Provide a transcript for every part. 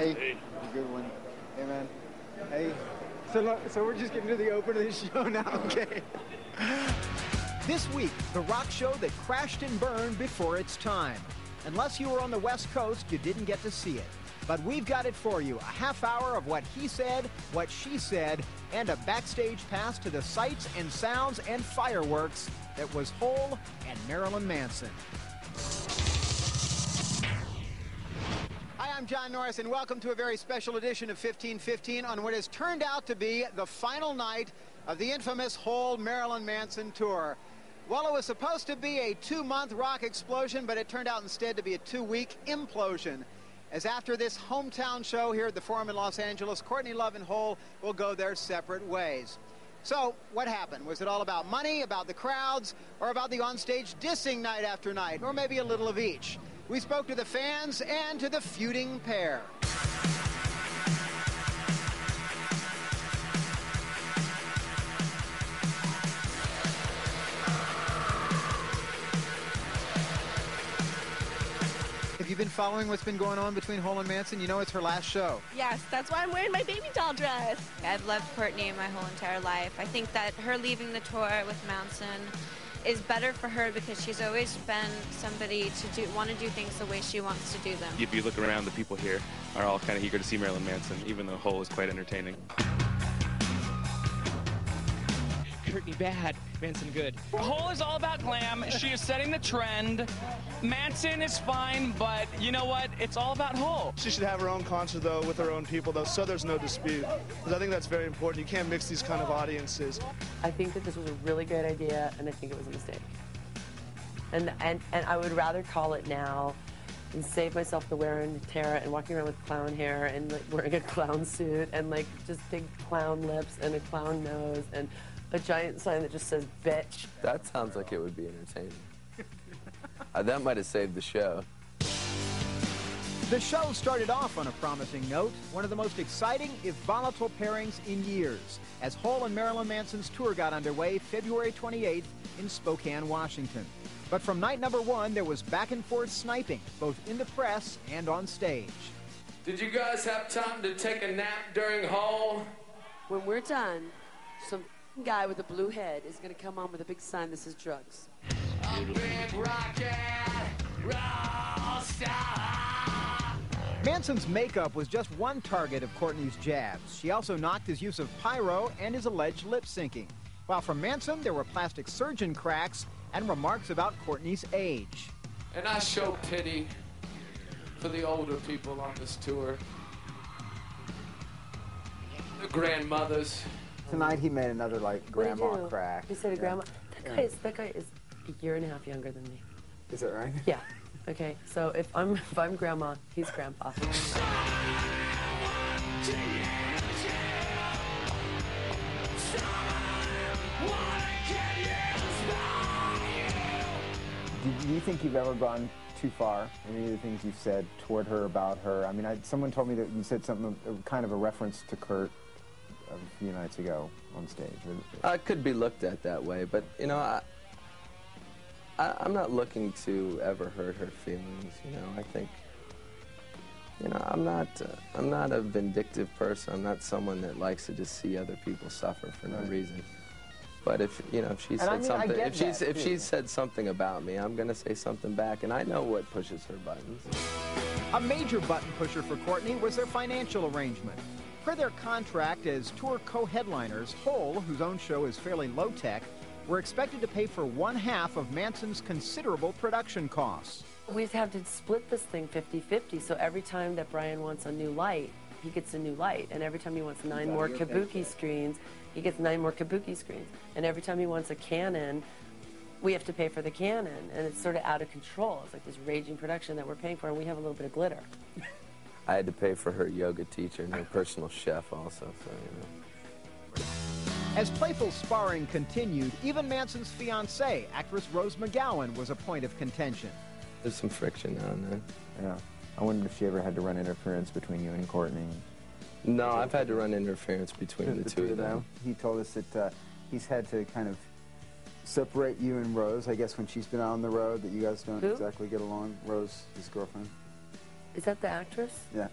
Hey. Hey. Good one. Hey, man. Hey. So we're just getting to the open of the show now, okay? This week, the rock show that crashed and burned before its time. Unless you were on the West Coast, you didn't get to see it. But we've got it for you. A half hour of what he said, what she said, and a backstage pass to the sights and sounds and fireworks that was Hole and Marilyn Manson. Hi, I'm John Norris, and welcome to a very special edition of 1515 on what has turned out to be the final night of the infamous Hole Marilyn Manson tour. Well, it was supposed to be a 2-month rock explosion, but it turned out instead to be a 2-week implosion. As after this hometown show here at the Forum in Los Angeles, Courtney Love and Hole will go their separate ways. So, what happened? Was it all about money, about the crowds, or about the onstage dissing night after night, or maybe a little of each? We spoke to the fans and to the feuding pair. Have you been following what's been going on between Hole and Manson? You know it's her last show. Yes, that's why I'm wearing my baby doll dress. I've loved Courtney my whole entire life. I think that her leaving the tour with Manson is better for her because she's always been somebody to want to do things the way she wants to do them. If you look around, the people here are all kind of eager to see Marilyn Manson, even though Hole is quite entertaining. Courtney bad, Manson good. Hole is all about glam. She is setting the trend. Manson is fine, but you know what? It's all about Hole. She should have her own concert, though, with her own people, though, so there's no dispute. Because I think that's very important. You can't mix these kind of audiences. I think that this was a really great idea, and I think it was a mistake. And I would rather call it now and save myself the wear and tear and walking around with clown hair and like wearing a clown suit and like just big clown lips and a clown nose and a giant sign that just says bitch. That sounds like it would be entertaining. That might have saved the show. The show started off on a promising note, one of the most exciting, if volatile, pairings in years, as Hole and Marilyn Manson's tour got underway February 28th in Spokane, Washington. But from night number one, there was back-and-forth sniping, both in the press and on stage. Did you guys have time to take a nap during Hole? When we're done, some guy with a blue head is going to come on with a big sign that says drugs. A big rocket roll star. Manson's makeup was just one target of Courtney's jabs. She also knocked his use of pyro and his alleged lip syncing. While from Manson, there were plastic surgeon cracks and remarks about Courtney's age. And I show pity for the older people on this tour. The grandmothers. Tonight he made another, like, grandma crack. He said a grandma. That guy is a year and a half younger than me. Is that right? Yeah. Okay, so if I'm grandma, he's grandpa. Do you think you've ever gone too far? Any of the things you've said toward her, about her? I mean, someone told me that you said something, kind of a reference to Kurt a few nights ago on stage. It could be looked at that way, but, you know, I'm not looking to ever hurt her feelings, you know. I think, you know, I'm not a vindictive person. I'm not someone that likes to just see other people suffer for no reason. But if, you know, if she said something, if she said something about me, I'm going to say something back, and I know what pushes her buttons. A major button pusher for Courtney was their financial arrangement. Per their contract as tour co-headliners, Hole, whose own show is fairly low-tech, were expected to pay for 1/2 of Manson's considerable production costs. We'd have to split this thing 50-50, so every time that Brian wants a new light, he gets a new light. And every time he wants 9 more kabuki screens, he gets 9 more kabuki screens. And every time he wants a cannon, we have to pay for the cannon. And it's sort of out of control. It's like this raging production that we're paying for, and we have a little bit of glitter. I had to pay for her yoga teacher and her personal chef also, so, you know. As playful sparring continued, even Manson's fiancée, actress Rose McGowan, was a point of contention. There's some friction now and then. Yeah. I wondered if she ever had to run interference between you and Courtney. No, I've had to run interference between the two of them. He told us that he's had to kind of separate you and Rose, I guess, when she's been out on the road, that you guys don't exactly get along. Rose, his girlfriend. Is that the actress? Yeah.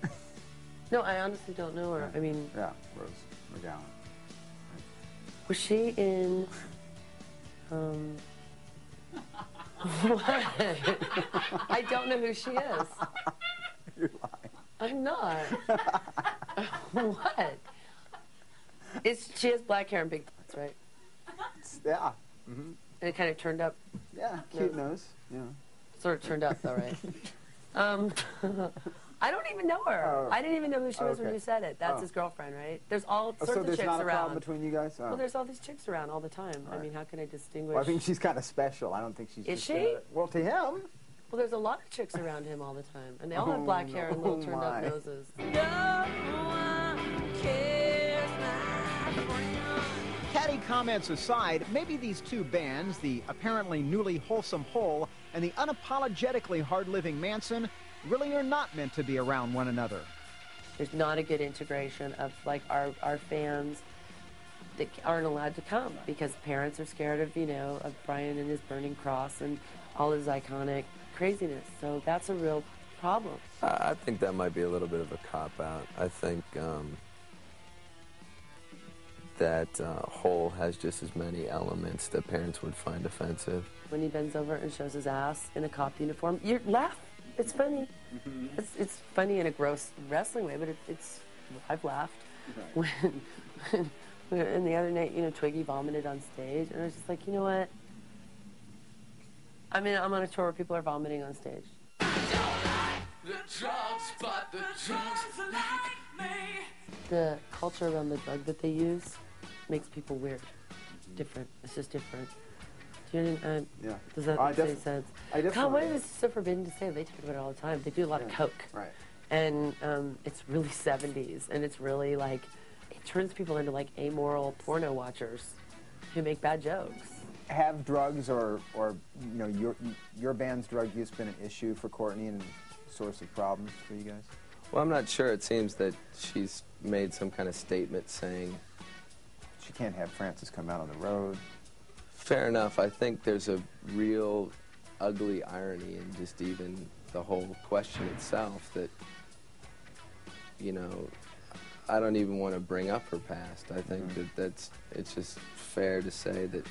No, I honestly don't know her. I mean... Yeah, Rose McGowan. Was she in... What? I don't know who she is. You're lying. I'm not. What? She has black hair and big butts, right? Yeah. Mm-hmm. And it kind of turned up. Yeah, cute nose. Yeah. Sort of turned up, though, right? I don't even know her. Oh. I didn't even know who she was when Okay. you said it. That's his girlfriend, right? There's all sorts So of there's chicks not a around. problem between you guys? Oh. Well, there's all these chicks around all the time. Right. I mean, how can I distinguish? Well, I think she's kind of special. I don't think she's. Is just, she? Well, to him. Well, there's a lot of chicks around him all the time, and they all have black hair and little turned up noses. Catty comments aside, maybe these two bands, the apparently newly wholesome Hole and the unapologetically hard-living Manson, really are not meant to be around one another. There's not a good integration of, like, our fans that aren't allowed to come because parents are scared of, you know, of Brian and his burning cross and all his iconic craziness. So that's a real problem. I think that might be a little bit of a cop-out. I think that Hole has just as many elements that parents would find offensive. When he bends over and shows his ass in a cop uniform, you laugh. It's funny. It's funny in a gross wrestling way, but I've laughed. Right. And the other night, you know, Twiggy vomited on stage, and I was just like, you know what? I mean, I'm on a tour where people are vomiting on stage. The drugs, but the drugs like me. The culture around the drug that they use makes people weird, different. It's just different. Do you know? Yeah. Does that make any sense? God, why is this so forbidden to say? They talk about it all the time. They do a lot of coke. Right. And it's really 70s, and it's really like, it turns people into like amoral porno watchers who make bad jokes. Have drugs or you know your band's drug use been an issue for Courtney and a source of problems for you guys? Well, I'm not sure. It seems that she's made some kind of statement saying she can't have Francis come out on the road. Fair enough. I think there's a real ugly irony in just even the whole question itself that, you know, I don't even want to bring up her past. I think it's just fair to say that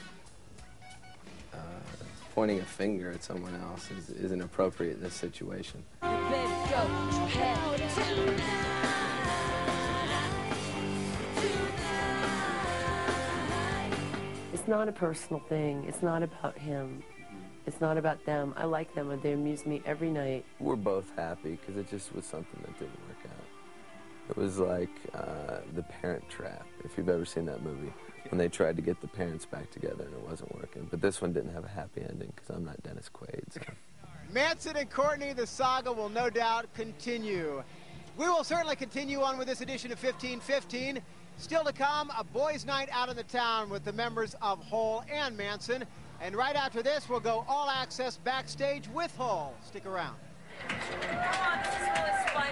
pointing a finger at someone else isn't appropriate in this situation. It's not a personal thing. It's not about him. It's not about them. I like them, and they amuse me every night. We're both happy because it just was something that didn't work out. It was like The Parent Trap, if you've ever seen that movie, when they tried to get the parents back together and it wasn't working. But this one didn't have a happy ending because I'm not Dennis Quaid. So. Manson and Courtney, the saga will no doubt continue. We will certainly continue on with this edition of 1515. Still to come, a boys' night out in the town with the members of Hole and Manson. And right after this, we'll go all access backstage with Hole. Stick around. Come on, this is really fun.